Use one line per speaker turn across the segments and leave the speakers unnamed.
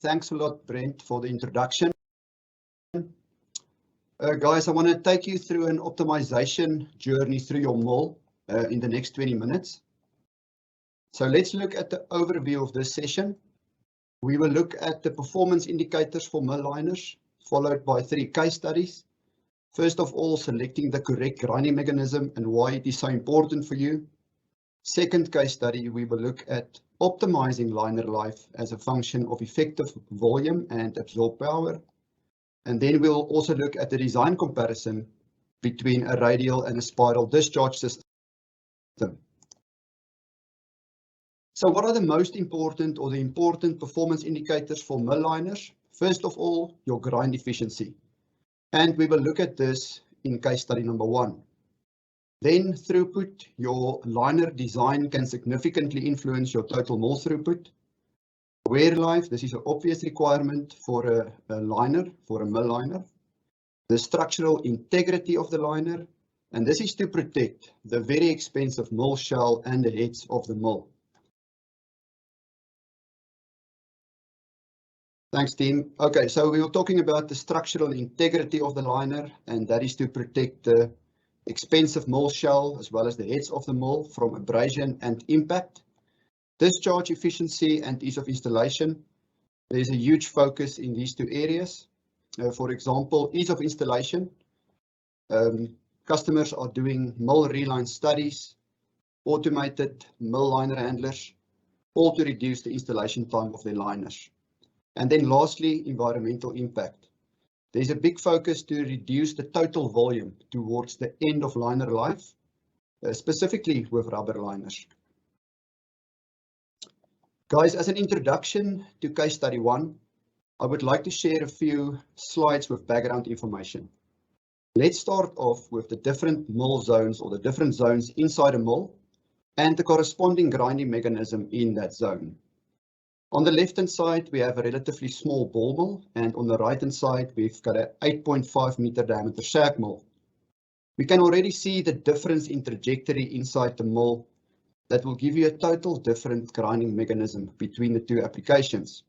Thanks a lot, Brent, for the introduction. Guys, I want to take you through an optimization journey through your mill in the next 20 minutes. So let's look at the overview of this session. We will look at the performance indicators for mill liners, followed by 3 case studies. First of all, selecting the correct grinding mechanism and why it is so important for you. Second case study, we will look at optimizing liner life as a function of effective volume and absorbed power. And then we'll also look at the design comparison between a radial and a spiral discharge system. So what are the most important or the important performance indicators for mill liners? First of all, your grind efficiency. And we will look at this in case study number 1. Then throughput, your liner design can significantly influence your total mill throughput. Wear life, this is an obvious requirement for a liner, for a mill liner. The structural integrity of the liner, and this is to protect the very expensive mill shell and the heads of the mill. Thanks, team. Okay, so we were talking about the structural integrity of the liner, and that is to protect the expensive mill shell as well as the heads of the mill from abrasion and impact. Discharge efficiency and ease of installation. There's a huge focus in these 2 areas. For example, ease of installation. Customers are doing mill reline studies, automated mill liner handlers, all to reduce the installation time of their liners. And then lastly, environmental impact. There's a big focus to reduce the total volume towards the end of liner life, specifically with rubber liners. Guys, as an introduction to case study 1, I would like to share a few slides with background information. Let's start off with the different mill zones or the different zones inside a mill and the corresponding grinding mechanism in that zone. On the left-hand side, we have a relatively small ball mill, and on the right-hand side, we've got an 8.5 meter diameter SAG mill. We can already see the difference in trajectory inside the mill that will give you a total different grinding mechanism between the 2 applications.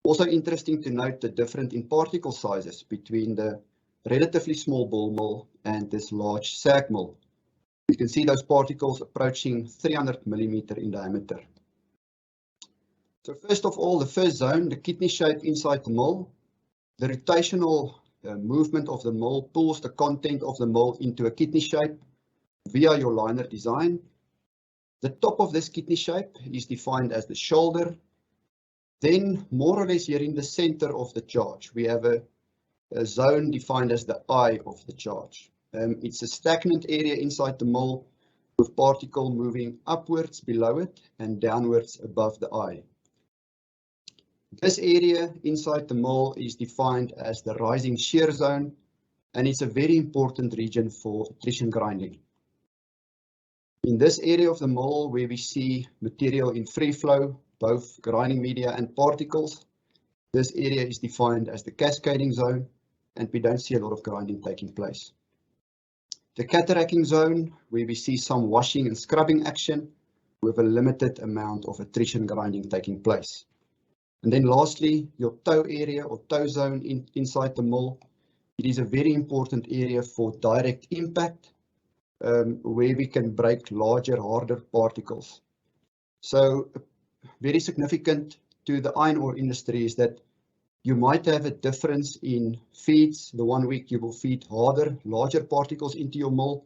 Also interesting to note the difference in particle sizes between the relatively small ball mill and this large SAG mill. You can see those particles approaching 300 millimeter in diameter. So first of all, the first zone, the kidney shape inside the mill, the rotational movement of the mill pulls the content of the mill into a kidney shape via your liner design. The top of this kidney shape is defined as the shoulder. Then more or less here in the center of the charge, we have a zone defined as the eye of the charge. It's a stagnant area inside the mill with particle moving upwards below it and downwards above the eye. This area inside the mill is defined as the rising shear zone, and it's a very important region for attrition grinding. In this area of the mill where we see material in free flow, both grinding media and particles, this area is defined as the cascading zone, and we don't see a lot of grinding taking place. The cataracting zone, where we see some washing and scrubbing action with a limited amount of attrition grinding taking place. And then lastly, your toe area or toe zone inside the mill. It is a very important area for direct impact, where we can break larger, harder particles. So very significant to the iron ore industry is that you might have a difference in feeds. The one week you will feed harder, larger particles into your mill,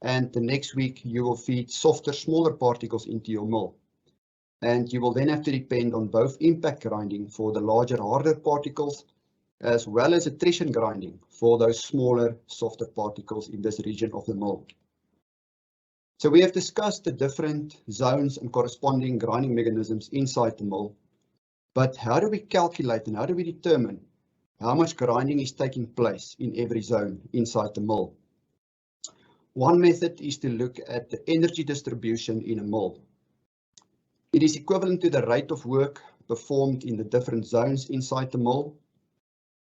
and the next week you will feed softer, smaller particles into your mill. And you will then have to depend on both impact grinding for the larger, harder particles, as well as attrition grinding for those smaller, softer particles in this region of the mill. So we have discussed the different zones and corresponding grinding mechanisms inside the mill. But how do we calculate and how do we determine how much grinding is taking place in every zone inside the mill? One method is to look at the energy distribution in a mill. It is equivalent to the rate of work performed in the different zones inside the mill.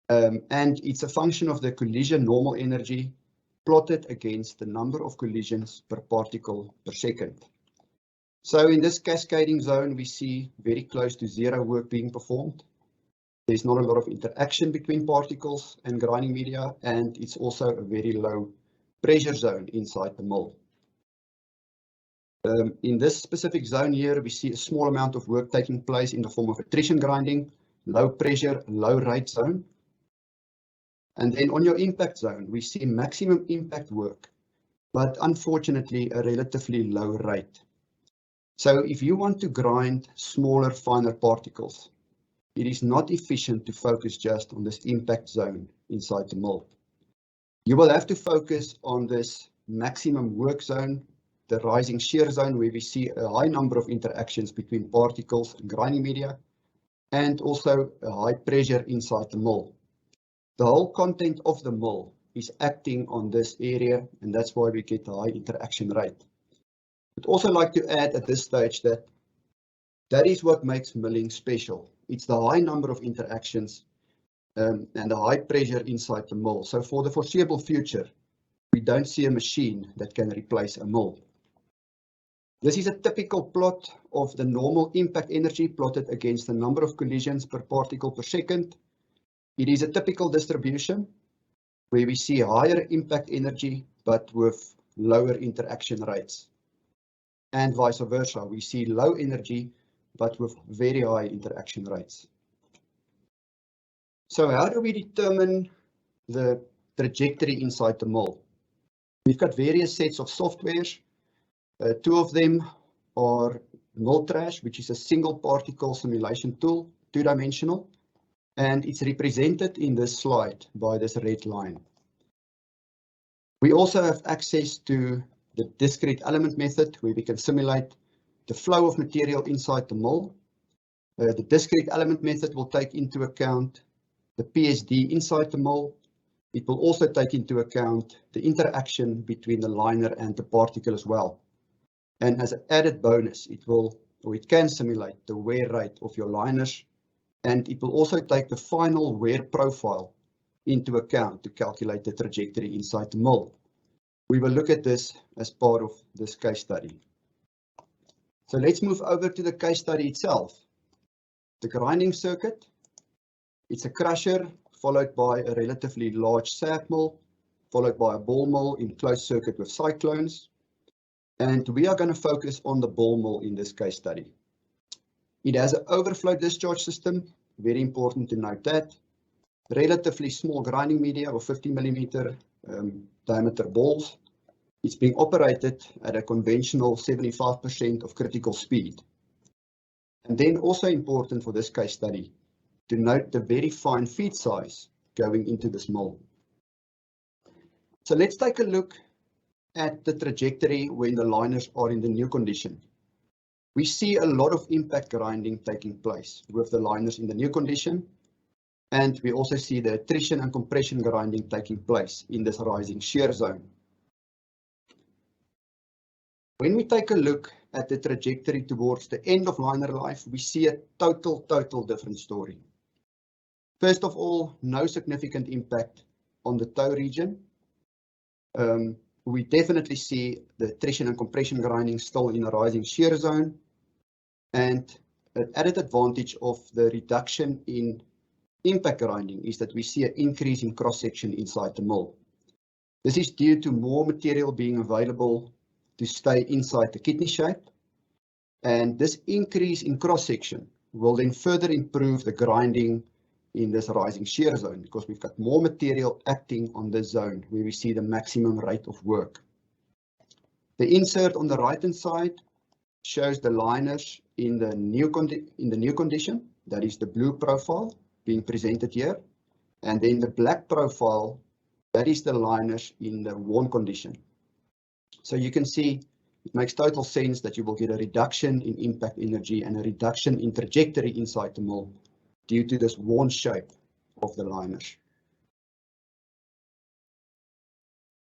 And it's a function of the collision normal energy plotted against the number of collisions per particle per second. So in this cascading zone, we see very close to zero work being performed. There's not a lot of interaction between particles and grinding media, and it's also a very low pressure zone inside the mill. In this specific zone here, we see a small amount of work taking place in the form of attrition grinding, low pressure, low rate zone. And then on your impact zone, we see maximum impact work, but unfortunately a relatively low rate. So if you want to grind smaller, finer particles, it is not efficient to focus just on this impact zone inside the mill. You will have to focus on this maximum work zone, the rising shear zone, where we see a high number of interactions between particles and grinding media, and also a high pressure inside the mill. The whole content of the mill is acting on this area, and that's why we get a high interaction rate. I'd also like to add at this stage that is what makes milling special. It's the high number of interactions and the high pressure inside the mill. So for the foreseeable future, we don't see a machine that can replace a mill. This is a typical plot of the normal impact energy plotted against the number of collisions per particle per second. It is a typical distribution where we see higher impact energy, but with lower interaction rates. And vice versa, we see low energy, but with very high interaction rates. So how do we determine the trajectory inside the mill? We've got various sets of softwares. Two of them are Multotec, which is a single particle simulation tool, two-dimensional, and it's represented in this slide by this red line. We also have access to the discrete element method, where we can simulate the flow of material inside the mill. The discrete element method will take into account the PSD inside the mill. It will also take into account the interaction between the liner and the particle as well. And as an added bonus, it can simulate the wear rate of your liners, and it will also take the final wear profile into account to calculate the trajectory inside the mill. We will look at this as part of this case study. So let's move over to the case study itself. The grinding circuit, it's a crusher followed by a relatively large sap mill, followed by a ball mill in closed circuit with cyclones. And we are going to focus on the ball mill in this case study. It has an overflow discharge system, very important to note that. Relatively small grinding media of 50mm diameter balls. It's being operated at a conventional 75% of critical speed. And then also important for this case study, to note the very fine feed size going into this mill. So let's take a look at the trajectory when the liners are in the new condition. We see a lot of impact grinding taking place with the liners in the new condition, and we also see the attrition and compression grinding taking place in this rising shear zone. When we take a look at the trajectory towards the end of liner life, we see a total different story. First of all, no significant impact on the toe region. We definitely see the attrition and compression grinding still in a rising shear zone, and an added advantage of the reduction in impact grinding is that we see an increase in cross-section inside the mill. This is due to more material being available to stay inside the kidney shape, and this increase in cross-section will then further improve the grinding in this rising shear zone, because we've got more material acting on this zone where we see the maximum rate of work. The insert on the right hand side shows the liners in the new condition, that is the blue profile being presented here, and then the black profile, that is the liners in the worn condition. So you can see it makes total sense that you will get a reduction in impact energy and a reduction in trajectory inside the mill due to this worn shape of the liners.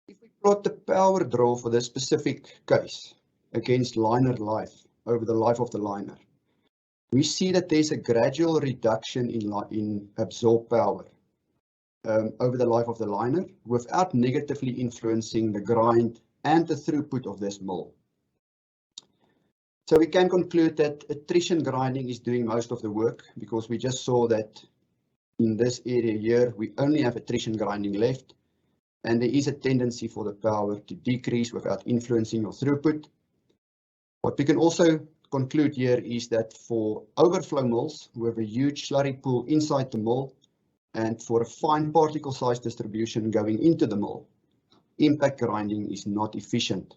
If we plot the power draw for this specific case against liner life over the life of the liner, we see that there's a gradual reduction in absorbed power over the life of the liner without negatively influencing the grind and the throughput of this mill. So we can conclude that attrition grinding is doing most of the work, because we just saw that in this area here, we only have attrition grinding left, and there is a tendency for the power to decrease without influencing your throughput. What we can also conclude here is that for overflow mills with a huge slurry pool inside the mill and for a fine particle size distribution going into the mill, impact grinding is not efficient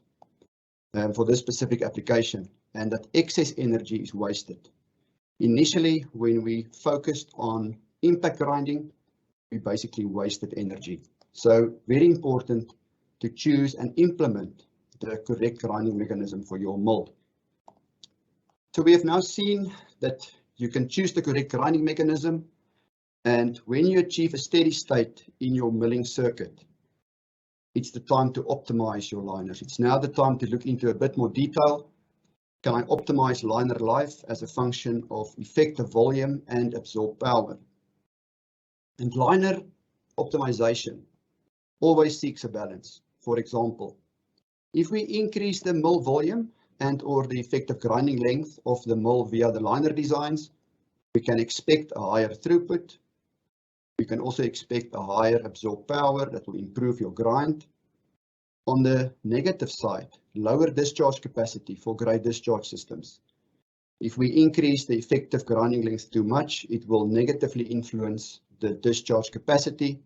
for this specific application, and that excess energy is wasted. Initially, when we focused on impact grinding, we basically wasted energy. So very important to choose and implement the correct grinding mechanism for your mill. So we have now seen that you can choose the correct grinding mechanism, and when you achieve a steady state in your milling circuit, it's the time to optimize your liners. It's now the time to look into a bit more detail. Can I optimize liner life as a function of effective volume and absorbed power? And liner optimization always seeks a balance. For example, if we increase the mill volume and or the effective grinding length of the mill via the liner designs, we can expect a higher throughput. We can also expect a higher absorbed power that will improve your grind. On the negative side, lower discharge capacity for grey discharge systems. If we increase the effective grinding length too much, it will negatively influence the discharge capacity,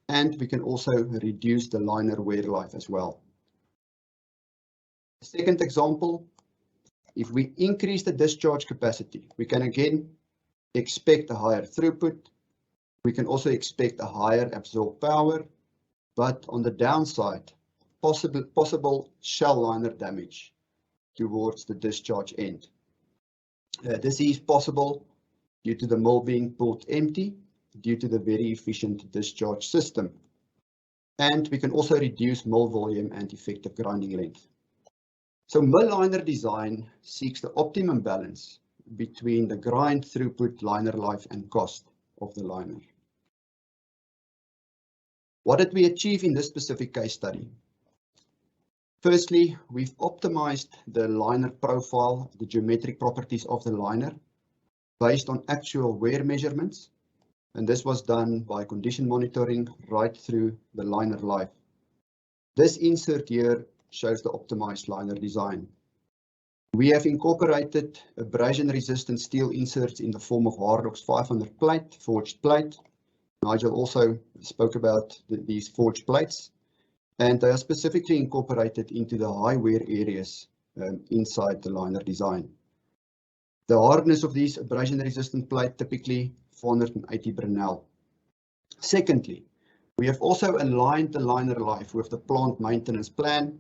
and we can also reduce the liner wear life as well. Second example, if we increase the discharge capacity, we can again expect a higher throughput. We can also expect a higher absorbed power, but on the downside, possible shell liner damage towards the discharge end. This is possible due to the mill being pulled empty due to the very efficient discharge system. And we can also reduce mill volume and effective grinding length. So mill liner design seeks the optimum balance between the grind throughput, liner life, and cost of the liner. What did we achieve in this specific case study? Firstly, we've optimized the liner profile, the geometric properties of the liner based on actual wear measurements. And this was done by condition monitoring right through the liner life. This insert here shows the optimized liner design. We have incorporated abrasion-resistant steel inserts in the form of Hardox 500 plate, forged plate. Nigel also spoke about these forged plates, and they are specifically incorporated into the high wear areas inside the liner design. The hardness of these abrasion-resistant plate typically 480 Brinell. Secondly, we have also aligned the liner life with the plant maintenance plan.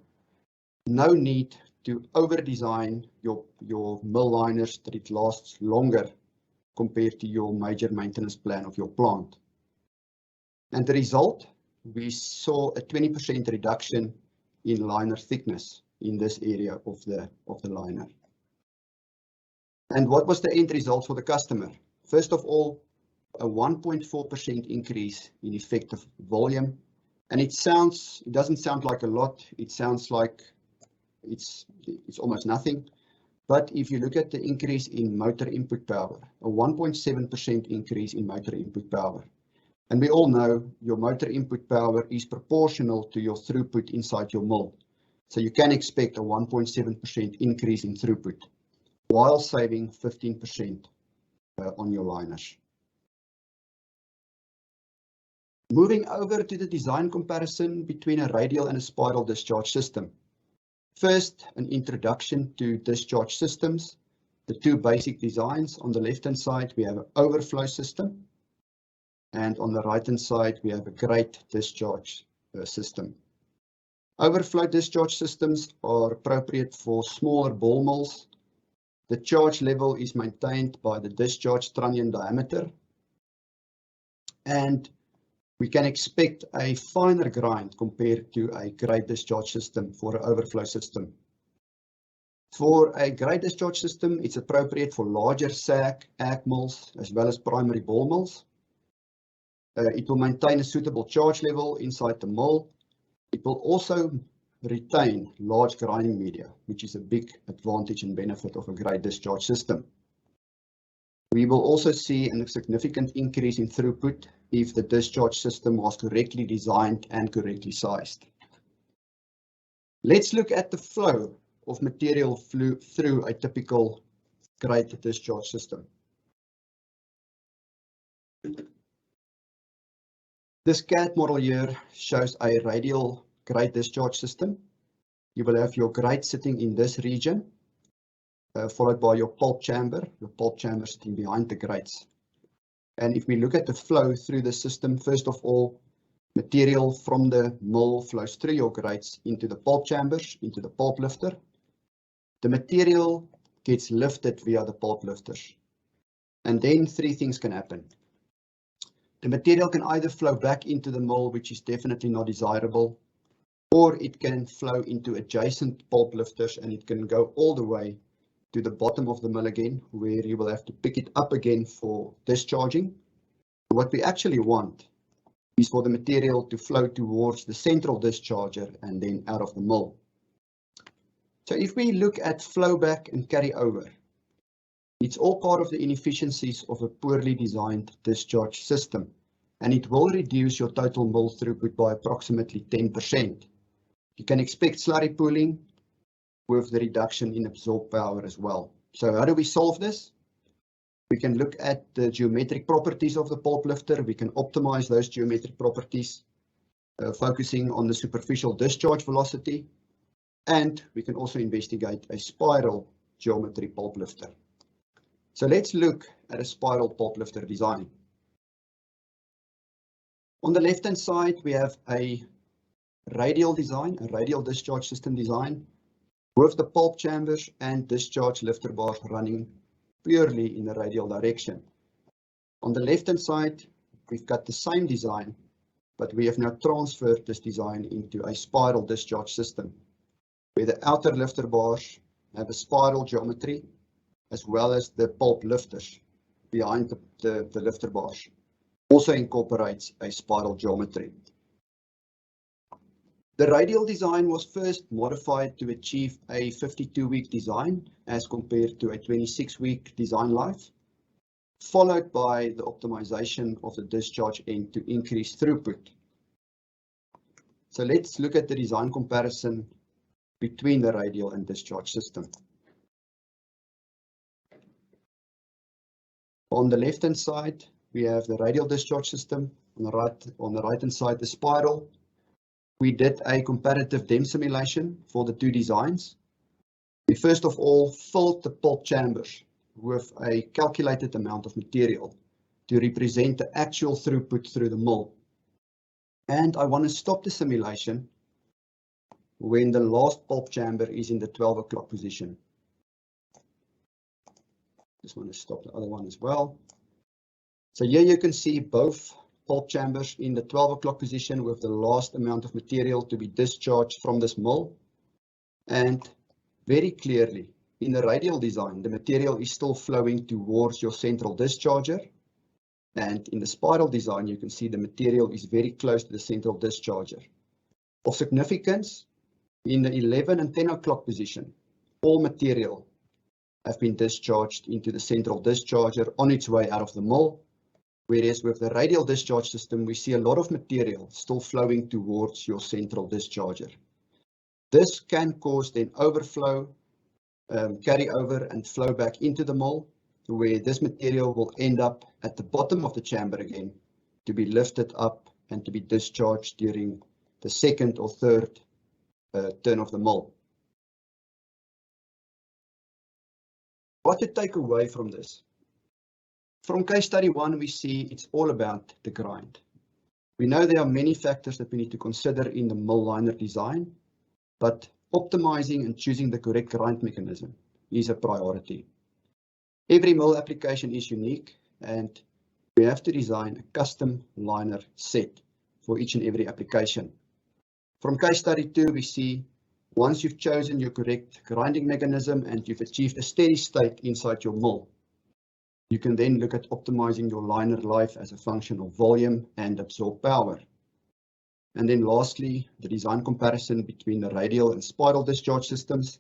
No need to over-design your mill liners that it lasts longer compared to your major maintenance plan of your plant. And the result, we saw a 20% reduction in liner thickness in this area of the liner. And what was the end result for the customer? First of all, a 1.4% increase in effective volume. And it doesn't sound like a lot. It sounds like it's almost nothing. But if you look at the increase in motor input power, a 1.7% increase in motor input power. And we all know your motor input power is proportional to your throughput inside your mill. So you can expect a 1.7% increase in throughput while saving 15% on your liners. Moving over to the design comparison between a radial and a spiral discharge system. First, an introduction to discharge systems. The two basic designs. On the left-hand side, we have an overflow system. And on the right-hand side, we have a grate discharge system. Overflow discharge systems are appropriate for smaller ball mills. The charge level is maintained by the discharge trunnion diameter. And we can expect a finer grind compared to a grate discharge system for an overflow system. For a grate discharge system, it's appropriate for larger SAG, AG mills, as well as primary ball mills. It will maintain a suitable charge level inside the mill. It will also retain large grinding media, which is a big advantage and benefit of a grate discharge system. we will also see a significant increase in throughput if the discharge system was correctly designed and correctly sized. Let's look at the flow of material through a typical grade discharge system. This CAD model here shows a radial grade discharge system. You will have your grade sitting in this region, followed by your pulp chamber sitting behind the grades. And if we look at the flow through the system, first of all, material from the mill flows through your grades into the pulp chambers, into the pulp lifter. The material gets lifted via the pulp lifters. And then three things can happen. The material can either flow back into the mill, which is definitely not desirable, or it can flow into adjacent pulp lifters and it can go all the way to the bottom of the mill again, where you will have to pick it up again for discharging. What we actually want is for the material to flow towards the central discharger and then out of the mill. So if we look at flow back and carry over, it's all part of the inefficiencies of a poorly designed discharge system, and it will reduce your total mill throughput by approximately 10%. You can expect slurry pooling with the reduction in absorbed power as well. So how do we solve this? We can look at the geometric properties of the pulp lifter. We can optimize those geometric properties, focusing on the superficial discharge velocity, and we can also investigate a spiral geometry pulp lifter. So let's look at a spiral pulp lifter design. On the left-hand side, we have a radial design, a radial discharge system design, with the pulp chambers and discharge lifter bars running purely in the radial direction. On the left-hand side, we've got the same design, but we have now transferred this design into a spiral discharge system, where the outer lifter bars have a spiral geometry, as well as the pulp lifters behind the lifter bars also incorporates a spiral geometry. The radial design was first modified to achieve a 52-week design as compared to a 26-week design life, followed by the optimization of the discharge end to increase throughput. So let's look at the design comparison between the radial and discharge system. On the left-hand side, we have the radial discharge system. On the right-hand side, the spiral. We did a comparative DEM simulation for the two designs. We first of all filled the pulp chambers with a calculated amount of material to represent the actual throughput through the mill. And I want to stop the simulation when the last pulp chamber is in the 12 o'clock position. Just want to stop the other one as well. So here you can see both pulp chambers in the 12 o'clock position with the last amount of material to be discharged from this mill. And very clearly, in the radial design, the material is still flowing towards your central discharger. And in the spiral design, you can see the material is very close to the central discharger. Of significance, in the 11 and 10 o'clock position, all material have been discharged into the central discharger on its way out of the mill. Whereas with the radial discharge system, we see a lot of material still flowing towards your central discharger. This can cause then overflow, carry over and flow back into the mill, where this material will end up at the bottom of the chamber again to be lifted up and to be discharged during the second or third turn of the mill. What to take away from this? From case study 1, we see it's all about the grind. We know there are many factors that we need to consider in the mill liner design, but optimizing and choosing the correct grind mechanism is a priority. Every mill application is unique, and we have to design a custom liner set for each and every application. From case study 2, we see once you've chosen your correct grinding mechanism and you've achieved a steady state inside your mill, you can then look at optimizing your liner life as a function of volume and absorbed power. And then lastly, the design comparison between the radial and spiral discharge systems.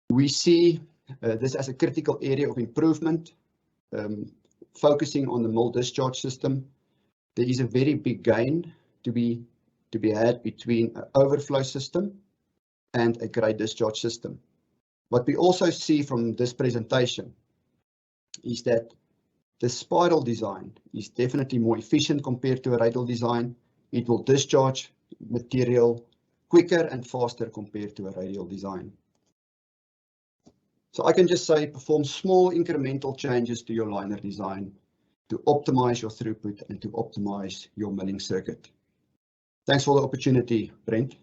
We see this as a critical area of improvement focusing on the mill discharge system, there is a very big gain to be had between an overflow system and a grade discharge system. What we also see from this presentation is that the spiral design is definitely more efficient compared to a radial design. It will discharge material quicker and faster compared to a radial design. So I can just say perform small incremental changes to your liner design to optimize your throughput and to optimize your milling circuit. Thanks for the opportunity, Brent.